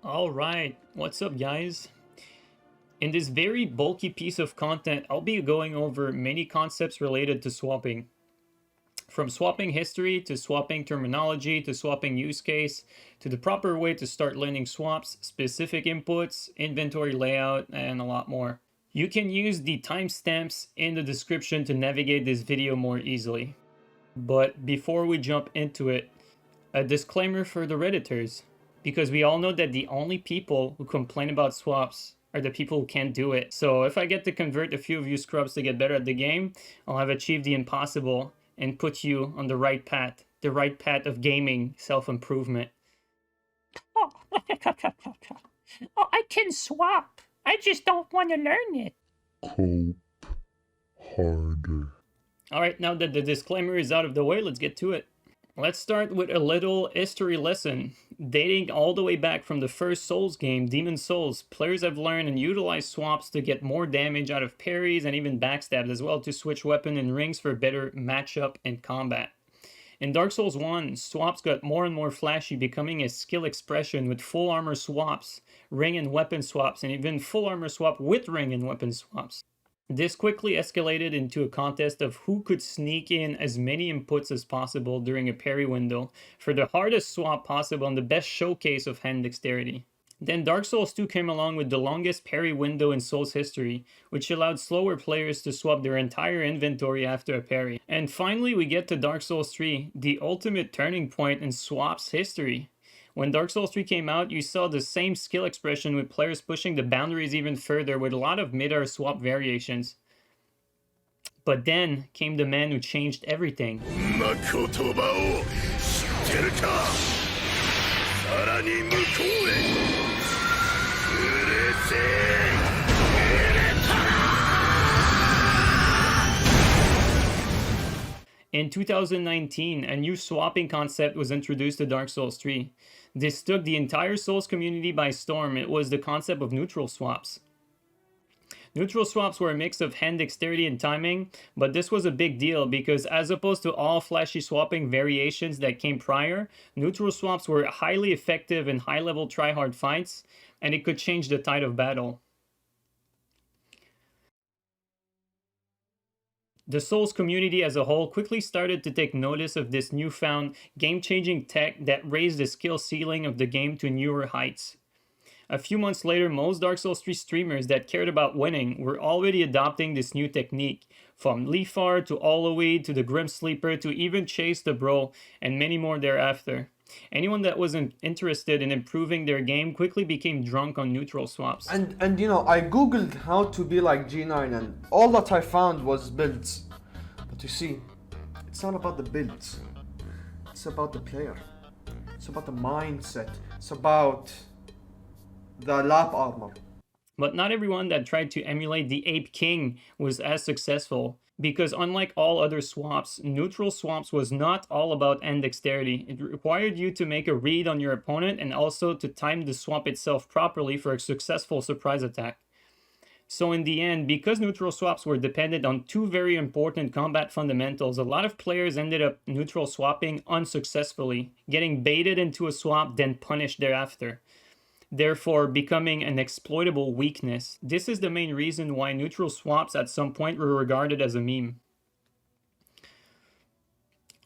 Alright, what's up guys? In this very bulky piece of content, I'll be going over many concepts related to swapping. From swapping history, to swapping terminology, to swapping use case, to the proper way to start learning swaps, specific inputs, inventory layout, and a lot more. You can use the timestamps in the description to navigate this video more easily. But before we jump into it, a disclaimer for the Redditors. Because we all know that the only people who complain about swaps are the people who can't do it. So if I get to convert a few of you scrubs to get better at the game, I'll have achieved the impossible and put you on the right path of gaming self-improvement. Oh, I can swap. I just don't want to learn it. Cope harder. Alright, now that the disclaimer is out of the way, let's get to it. Let's start with a little history lesson. Dating all the way back from the first Souls game, Demon's Souls, players have learned and utilized swaps to get more damage out of parries and even backstabs, as well to switch weapon in rings for better matchup and combat. In Dark Souls 1, swaps got more and more flashy, becoming a skill expression with full armor swaps, ring and weapon swaps, and even full armor swap with ring and weapon swaps. This quickly escalated into a contest of who could sneak in as many inputs as possible during a parry window for the hardest swap possible and the best showcase of hand dexterity. Then Dark Souls 2 came along with the longest parry window in Souls history, which allowed slower players to swap their entire inventory after a parry. And finally we get to Dark Souls 3, the ultimate turning point in swaps history. When Dark Souls 3 came out, you saw the same skill expression with players pushing the boundaries even further with a lot of mid-air swap variations. But then came the man who changed everything. In 2019, a new swapping concept was introduced to Dark Souls 3. This took the entire Souls community by storm. It was the concept of neutral swaps. Neutral swaps were a mix of hand dexterity and timing, but this was a big deal because as opposed to all flashy swapping variations that came prior, neutral swaps were highly effective in high-level try-hard fights, and it could change the tide of battle. The Souls community as a whole quickly started to take notice of this newfound game-changing tech that raised the skill ceiling of the game to newer heights. A few months later, most Dark Souls 3 streamers that cared about winning were already adopting this new technique, from Leafar to Oloweed to the Grim Sleeper to even Chasethebro and many more thereafter. Anyone that wasn't interested in improving their game quickly became drunk on neutral swaps. And you know, I googled how to be like Jeenine and all that I found was builds. But you see, it's not about the builds. It's about the player. It's about the mindset. It's about the lap armor. But not everyone that tried to emulate the Ape King was as successful, because unlike all other swaps, neutral swaps was not all about hand dexterity. It required you to make a read on your opponent and also to time the swap itself properly for a successful surprise attack. So in the end, because neutral swaps were dependent on two very important combat fundamentals, a lot of players ended up neutral swapping unsuccessfully, getting baited into a swap then punished thereafter, therefore becoming an exploitable weakness. This is the main reason why neutral swaps at some point were regarded as a meme.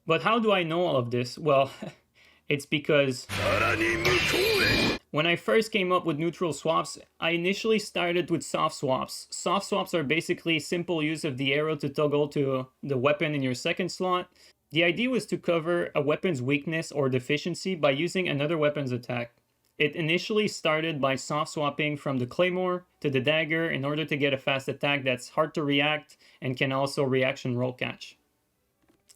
But how do I know all of this? Well, it's because when I first came up with neutral swaps, I initially started with soft swaps. Soft swaps are basically simple use of the arrow to toggle to the weapon in your second slot. The idea was to cover a weapon's weakness or deficiency by using another weapon's attack. It initially started by soft swapping from the claymore to the dagger in order to get a fast attack that's hard to react and can also reaction roll catch,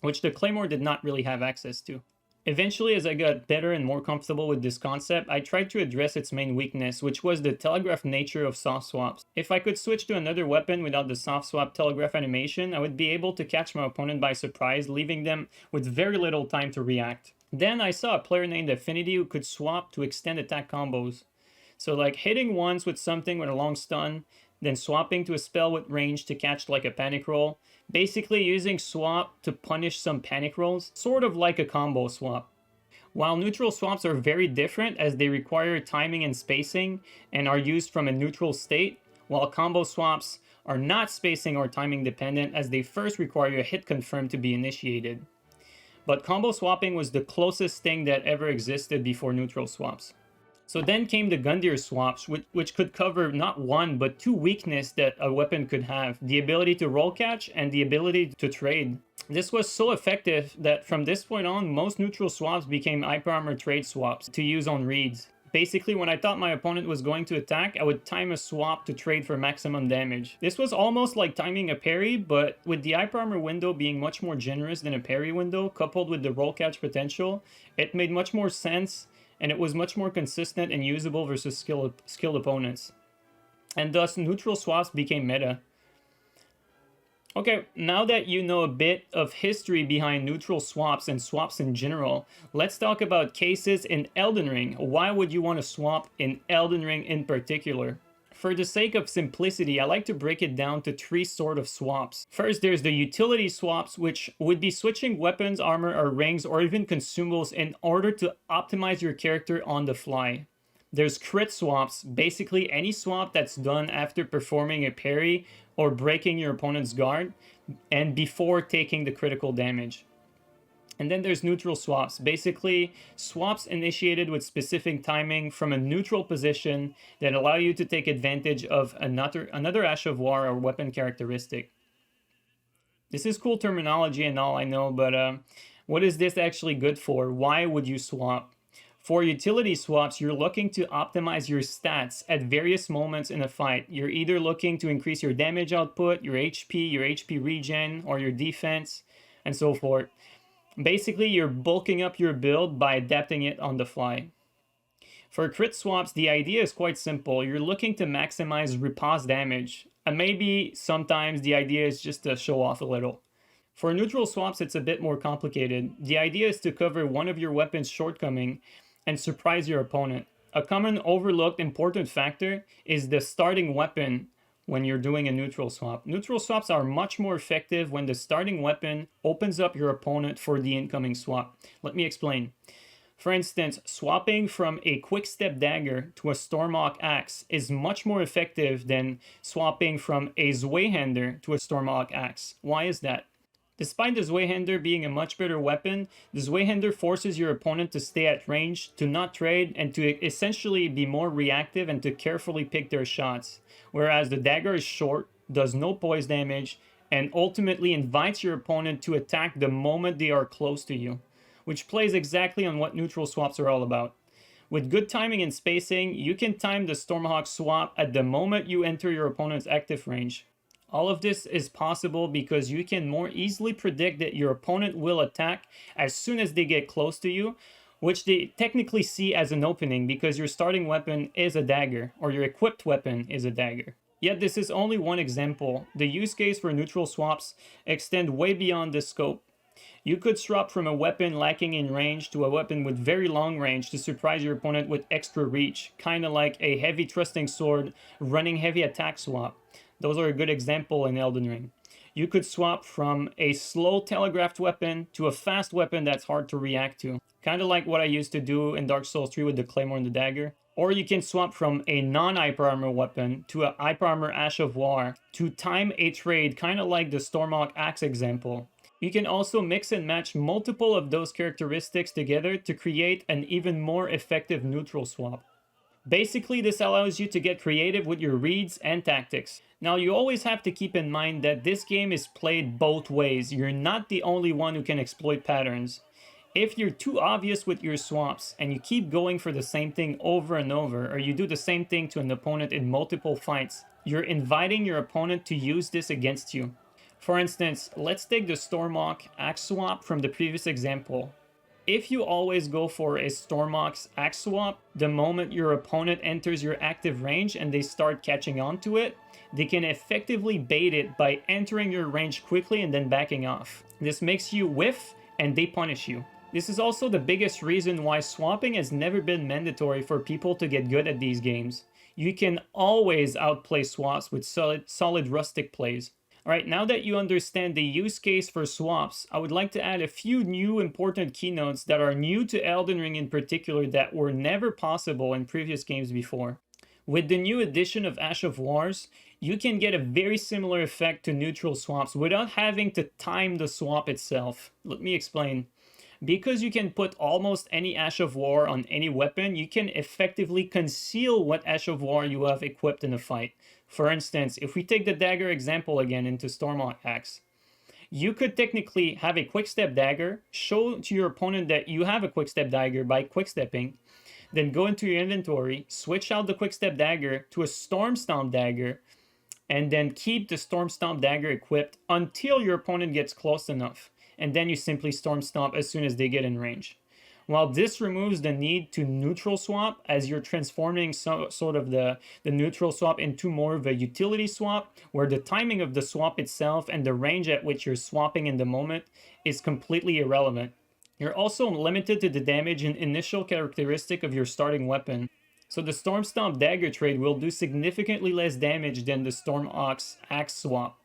which the claymore did not really have access to. Eventually, as I got better and more comfortable with this concept, I tried to address its main weakness, which was the telegraph nature of soft swaps. If I could switch to another weapon without the soft swap telegraph animation, I would be able to catch my opponent by surprise, leaving them with very little time to react. Then I saw a player named Affinity who could swap to extend attack combos. So like hitting once with something with a long stun, then swapping to a spell with range to catch like a panic roll. Basically using swap to punish some panic rolls, sort of like a combo swap. While neutral swaps are very different as they require timing and spacing and are used from a neutral state, while combo swaps are not spacing or timing dependent as they first require a hit confirm to be initiated. But combo swapping was the closest thing that ever existed before neutral swaps. So then came the Gundyr swaps, which could cover not one but two weaknesses that a weapon could have: the ability to roll catch and the ability to trade. This was so effective that from this point on, most neutral swaps became hyper armor trade swaps to use on reads. Basically, when I thought my opponent was going to attack, I would time a swap to trade for maximum damage. This was almost like timing a parry, but with the hyper armor window being much more generous than a parry window, coupled with the roll catch potential, it made much more sense, and it was much more consistent and usable versus skilled opponents. And thus, neutral swaps became meta. Okay, now that you know a bit of history behind neutral swaps and swaps in general, let's talk about cases in Elden Ring. Why would you want to swap in Elden Ring in particular? For the sake of simplicity, I like to break it down to three sort of swaps. First, there's the utility swaps, which would be switching weapons, armor, or rings, or even consumables in order to optimize your character on the fly. There's crit swaps, basically any swap that's done after performing a parry or breaking your opponent's guard and before taking the critical damage. And then there's neutral swaps, basically swaps initiated with specific timing from a neutral position that allow you to take advantage of another Ash of War or weapon characteristic. This is cool terminology and all, I know, but what is this actually good for? Why would you swap? For utility swaps, you're looking to optimize your stats at various moments in a fight. You're either looking to increase your damage output, your HP regen, or your defense, and so forth. Basically, you're bulking up your build by adapting it on the fly. For crit swaps, the idea is quite simple. You're looking to maximize riposte damage, and maybe sometimes the idea is just to show off a little. For neutral swaps, it's a bit more complicated. The idea is to cover one of your weapon's shortcoming and surprise your opponent. A common overlooked important factor is the starting weapon when you're doing a neutral swap. Neutral swaps are much more effective when the starting weapon opens up your opponent for the incoming swap. Let me explain. For instance, swapping from a quick step dagger to a Stormhawk axe is much more effective than swapping from a Zweihander to a Stormhawk axe. Why is that? Despite the Zweihander being a much better weapon, the Zweihander forces your opponent to stay at range, to not trade, and to essentially be more reactive and to carefully pick their shots. Whereas the dagger is short, does no poise damage, and ultimately invites your opponent to attack the moment they are close to you, which plays exactly on what neutral swaps are all about. With good timing and spacing, you can time the Stormhawk swap at the moment you enter your opponent's active range. All of this is possible because you can more easily predict that your opponent will attack as soon as they get close to you, which they technically see as an opening because your starting weapon is a dagger, or your equipped weapon is a dagger. Yet this is only one example. The use case for neutral swaps extend way beyond this scope. You could swap from a weapon lacking in range to a weapon with very long range to surprise your opponent with extra reach, kinda like a heavy thrusting sword running heavy attack swap. Those are a good example in Elden Ring. You could swap from a slow telegraphed weapon to a fast weapon that's hard to react to. Kind of like what I used to do in Dark Souls 3 with the Claymore and the Dagger. Or you can swap from a non-hyper armor weapon to a hyper armor Ash of War to time a trade, kind of like the Stormhawk Axe example. You can also mix and match multiple of those characteristics together to create an even more effective neutral swap. Basically, this allows you to get creative with your reads and tactics. Now, you always have to keep in mind that this game is played both ways. You're not the only one who can exploit patterns. If you're too obvious with your swaps and you keep going for the same thing over and over, or you do the same thing to an opponent in multiple fights, you're inviting your opponent to use this against you. For instance, let's take the Stormhawk Axe swap from the previous example. If you always go for a Stormhawk's Axe swap, the moment your opponent enters your active range and they start catching on to it, they can effectively bait it by entering your range quickly and then backing off. This makes you whiff and they punish you. This is also the biggest reason why swapping has never been mandatory for people to get good at these games. You can always outplay swaps with solid rustic plays. Alright, now that you understand the use case for swaps, I would like to add a few new important keynotes that are new to Elden Ring in particular that were never possible in previous games before. With the new edition of Ash of Wars, you can get a very similar effect to neutral swaps without having to time the swap itself. Let me explain. Because you can put almost any Ash of War on any weapon, you can effectively conceal what Ash of War you have equipped in a fight. For instance, if we take the dagger example again into Stormhawk Axe, you could technically have a quick-step dagger, show to your opponent that you have a quick-step dagger by quick-stepping, then go into your inventory, switch out the quick-step dagger to a Storm Stomp dagger, and then keep the Storm Stomp dagger equipped until your opponent gets close enough, and then you simply Storm Stomp as soon as they get in range. While this removes the need to neutral swap, as you're transforming sort of the neutral swap into more of a utility swap, where the timing of the swap itself and the range at which you're swapping in the moment is completely irrelevant. You're also limited to the damage and initial characteristic of your starting weapon. So the Storm Stomp dagger trade will do significantly less damage than the Stormhawk Axe swap,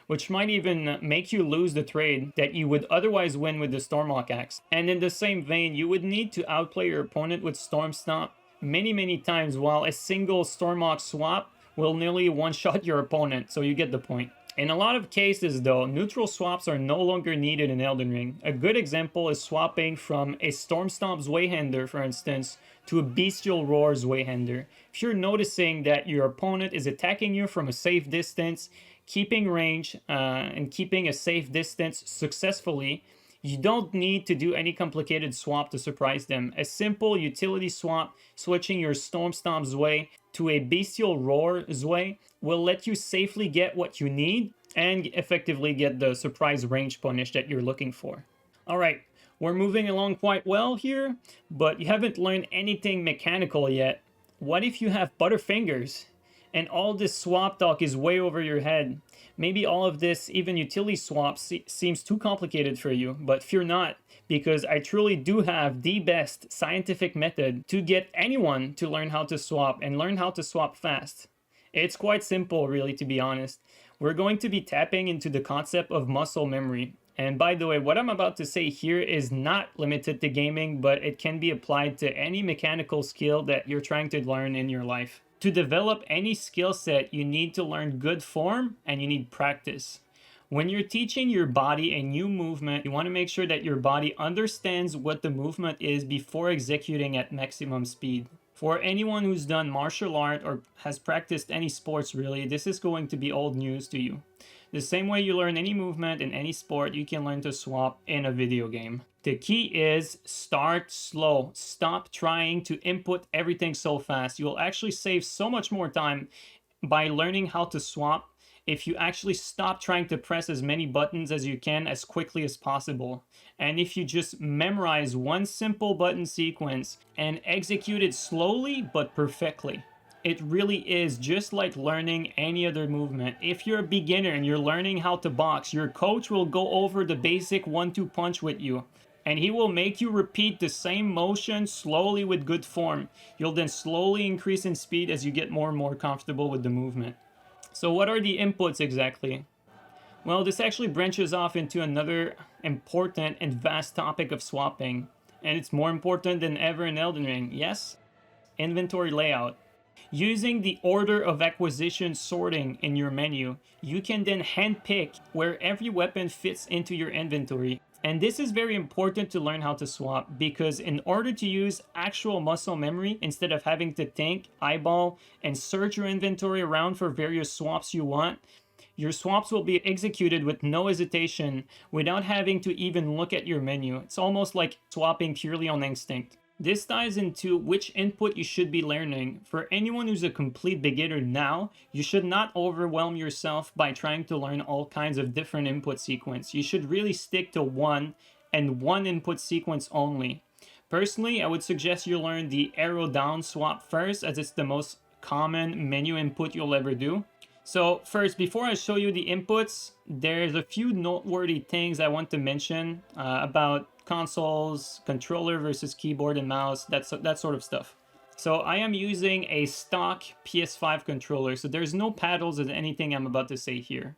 which might even make you lose the trade that you would otherwise win with the Stormhawk Axe. And in the same vein, you would need to outplay your opponent with Storm Stomp many times, while a single Stormhawk swap will nearly one-shot your opponent, so you get the point. In a lot of cases though, neutral swaps are no longer needed in Elden Ring. A good example is swapping from a Storm Stomp Zweihander, for instance, to a Bestial Roar Zweihander. If you're noticing that your opponent is attacking you from a safe distance, keeping range and keeping a safe distance successfully, you don't need to do any complicated swap to surprise them. A simple utility swap, switching your Storm Stomp Zwei to a Bestial Roar Zwei, will let you safely get what you need and effectively get the surprise range punish that you're looking for. Alright, we're moving along quite well here, but you haven't learned anything mechanical yet. What if you have butterfingers? And all this swap talk is way over your head. Maybe all of this, even utility swaps, seems too complicated for you, but fear not, because I truly do have the best scientific method to get anyone to learn how to swap and learn how to swap fast. It's quite simple, really, to be honest. We're going to be tapping into the concept of muscle memory. And by the way, what I'm about to say here is not limited to gaming, but it can be applied to any mechanical skill that you're trying to learn in your life. To develop any skill set, you need to learn good form and you need practice. When you're teaching your body a new movement, you want to make sure that your body understands what the movement is before executing at maximum speed. For anyone who's done martial art or has practiced any sports really, this is going to be old news to you. The same way you learn any movement in any sport, you can learn to swap in a video game. The key is start slow. Stop trying to input everything so fast. You'll actually save so much more time by learning how to swap if you actually stop trying to press as many buttons as you can as quickly as possible. And if you just memorize one simple button sequence and execute it slowly but perfectly. It really is just like learning any other movement. If you're a beginner and you're learning how to box, your coach will go over the basic 1-2 punch with you. And he will make you repeat the same motion slowly with good form. You'll then slowly increase in speed as you get more and more comfortable with the movement. So what are the inputs exactly? Well, this actually branches off into another important and vast topic of swapping. And it's more important than ever in Elden Ring. Yes? Inventory layout. Using the order of acquisition sorting in your menu, you can then handpick where every weapon fits into your inventory. And this is very important to learn how to swap, because in order to use actual muscle memory, instead of having to think, eyeball, and search your inventory around for various swaps you want, your swaps will be executed with no hesitation without having to even look at your menu. It's almost like swapping purely on instinct. This ties into which input you should be learning. For anyone who's a complete beginner now, you should not overwhelm yourself by trying to learn all kinds of different input sequence. You should really stick to one and one input sequence only. Personally, I would suggest you learn the arrow down swap first, as it's the most common menu input you'll ever do. So first, before I show you the inputs, there's a few noteworthy things I want to mention about consoles, controller versus keyboard and mouse, that sort of stuff. So I am using a stock PS5 controller, so there's no paddles in anything I'm about to say here.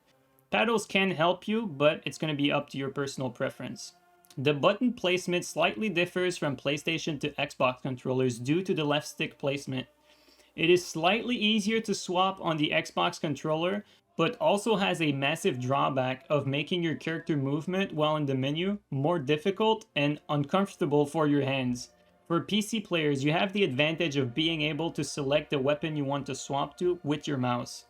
Paddles can help you, but it's going to be up to your personal preference. The button placement slightly differs from PlayStation to Xbox controllers due to the left stick placement. It is slightly easier to swap on the Xbox controller, but also has a massive drawback of making your character movement while in the menu more difficult and uncomfortable for your hands. For PC players, you have the advantage of being able to select the weapon you want to swap to with your mouse.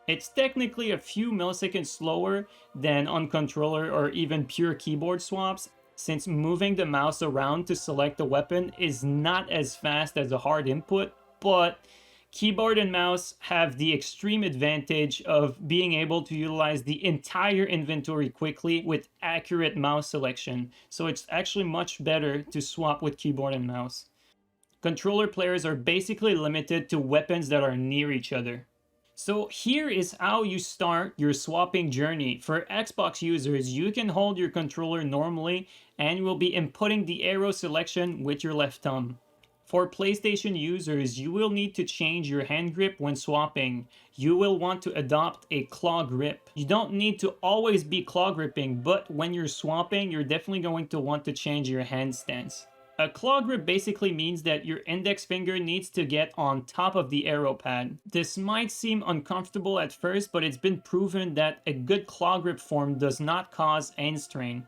It's technically a few milliseconds slower than on controller or even pure keyboard swaps, since moving the mouse around to select the weapon is not as fast as a hard input, but keyboard and mouse have the extreme advantage of being able to utilize the entire inventory quickly with accurate mouse selection, so it's actually much better to swap with keyboard and mouse. Controller players are basically limited to weapons that are near each other. So here is how you start your swapping journey. For Xbox users, you can hold your controller normally and you will be inputting the arrow selection with your left thumb. For PlayStation users, you will need to change your hand grip when swapping. You will want to adopt a claw grip. You don't need to always be claw gripping, but when you're swapping, you're definitely going to want to change your hand stance. A claw grip basically means that your index finger needs to get on top of the arrow pad. This might seem uncomfortable at first, but it's been proven that a good claw grip form does not cause hand strain.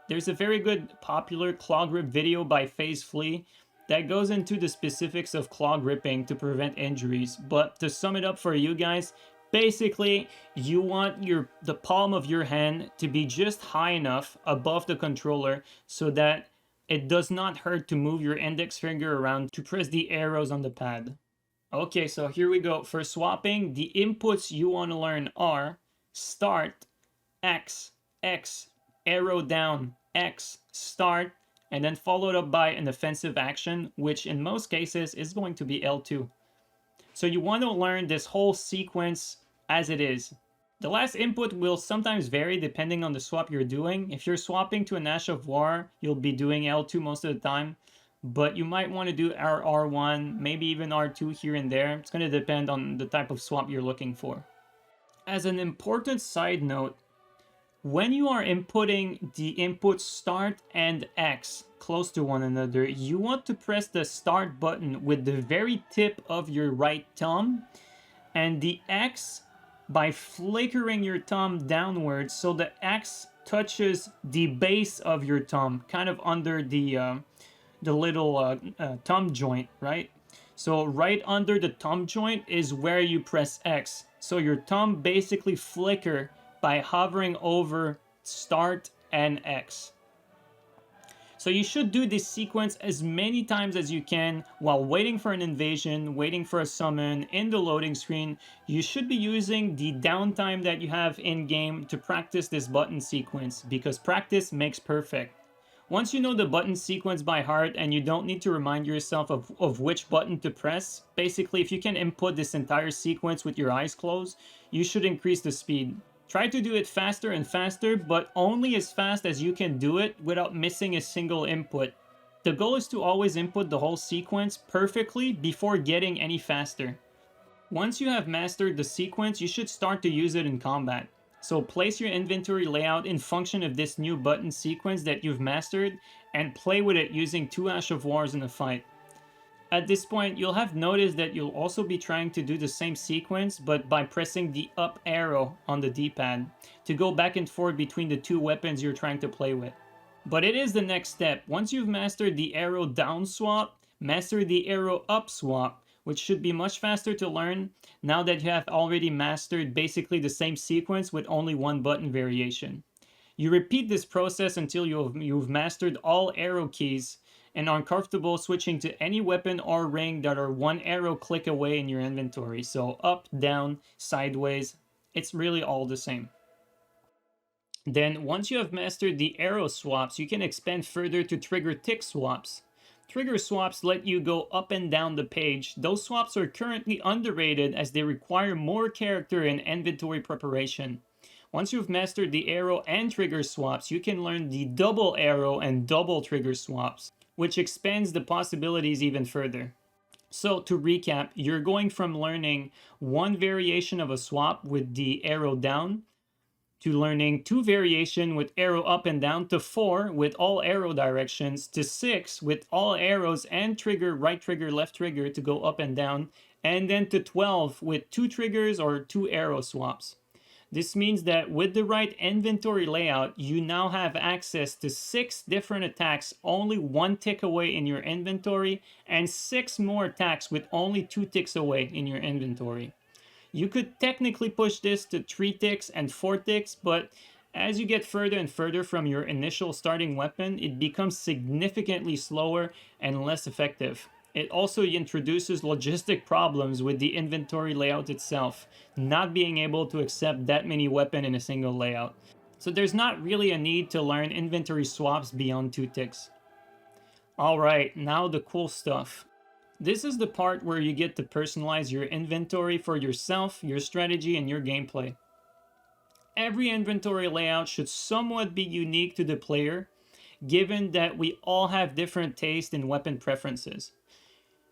There's a very good popular claw grip video by FaZe Flea that goes into the specifics of claw gripping to prevent injuries, but to sum it up for you guys, basically you want the palm of your hand to be just high enough above the controller so that it does not hurt to move your index finger around to press the arrows on the pad. Okay, so here we go. For swapping, the inputs you want to learn are start, X, X, arrow down, X, start, and then followed up by an offensive action, which in most cases is going to be L2. So you want to learn this whole sequence as it is. The last input will sometimes vary depending on the swap you're doing. If you're swapping to an Ash of War, you'll be doing L2 most of the time, but you might want to do R1, maybe even R2 here and there. It's going to depend on the type of swap you're looking for. As an important side note, when you are inputting the inputs start and X close to one another, you want to press the start button with the very tip of your right thumb, and the X by flickering your thumb downwards so the X touches the base of your thumb, kind of under the little thumb joint, right? So right under the thumb joint is where you press X. So your thumb basically flicker by hovering over start and X. So you should do this sequence as many times as you can while waiting for an invasion, waiting for a summon, in the loading screen. You should be using the downtime that you have in-game to practice this button sequence, because practice makes perfect. Once you know the button sequence by heart and you don't need to remind yourself of which button to press, basically if you can input this entire sequence with your eyes closed, you should increase the speed. Try to do it faster and faster, but only as fast as you can do it without missing a single input. The goal is to always input the whole sequence perfectly before getting any faster. Once you have mastered the sequence, you should start to use it in combat. So place your inventory layout in function of this new button sequence that you've mastered and play with it using 2 Ash of Wars in a fight. At this point, you'll have noticed that you'll also be trying to do the same sequence, but by pressing the up arrow on the D-pad to go back and forth between the two weapons you're trying to play with. But it is the next step. Once you've mastered the arrow down swap, master the arrow up swap, which should be much faster to learn now that you have already mastered basically the same sequence with only one button variation. You repeat this process until you've mastered all arrow keys and are comfortable switching to any weapon or ring that are one arrow click away in your inventory. So up, down, sideways, it's really all the same. Then once you have mastered the arrow swaps, you can expand further to trigger tick swaps. Trigger swaps let you go up and down the page. Those swaps are currently underrated as they require more character and inventory preparation. Once you've mastered the arrow and trigger swaps, you can learn the double arrow and double trigger swaps, which expands the possibilities even further. So to recap, you're going from learning one variation of a swap with the arrow down to learning 2 variation with arrow up and down, to 4 with all arrow directions, to 6 with all arrows and trigger, right trigger, left trigger to go up and down, and then to 12 with 2 triggers or 2 arrow swaps. This means that with the right inventory layout, you now have access to 6 different attacks only 1 tick away in your inventory, and 6 more attacks with only 2 ticks away in your inventory. You could technically push this to 3 ticks and 4 ticks, but as you get further and further from your initial starting weapon, it becomes significantly slower and less effective. It also introduces logistic problems with the inventory layout itself, not being able to accept that many weapons in a single layout. So there's not really a need to learn inventory swaps beyond 2 ticks. Alright, now the cool stuff. This is the part where you get to personalize your inventory for yourself, your strategy, and your gameplay. Every inventory layout should somewhat be unique to the player, given that we all have different taste and weapon preferences.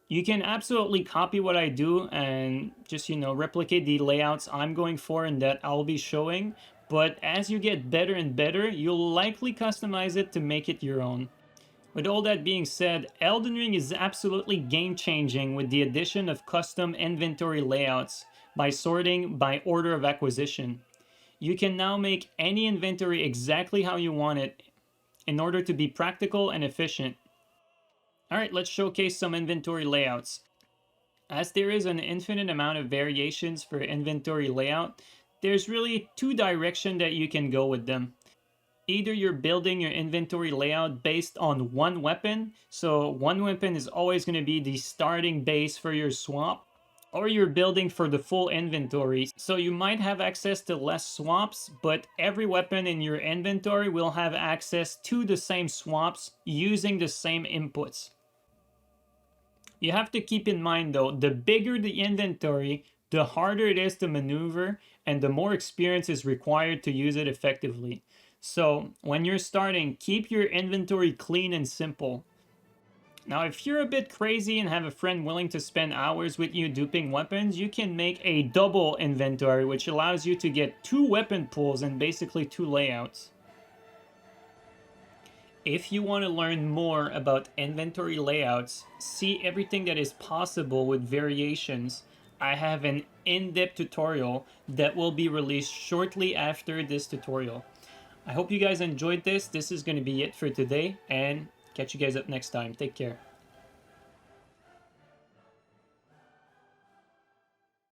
You can absolutely copy what I do and just, replicate the layouts I'm going for and that I'll be showing, but as you get better and better, you'll likely customize it to make it your own. With all that being said, Elden Ring is absolutely game-changing with the addition of custom inventory layouts by sorting by order of acquisition. You can now make any inventory exactly how you want it in order to be practical and efficient. Alright, let's showcase some inventory layouts. As there is an infinite amount of variations for inventory layout, there's really 2 directions that you can go with them. Either you're building your inventory layout based on one weapon, so one weapon is always going to be the starting base for your swap, or you're building for the full inventory, so you might have access to less swaps, but every weapon in your inventory will have access to the same swaps using the same inputs. You have to keep in mind though, the bigger the inventory, the harder it is to maneuver, and the more experience is required to use it effectively. So when you're starting, keep your inventory clean and simple. Now if you're a bit crazy and have a friend willing to spend hours with you duping weapons, you can make a double inventory, which allows you to get 2 weapon pools and basically 2 layouts. If you want to learn more about inventory layouts, see everything that is possible with variations, I have an in-depth tutorial that will be released shortly after this tutorial. I hope you guys enjoyed this. This is going to be it for today, and catch you guys up next time. Take care.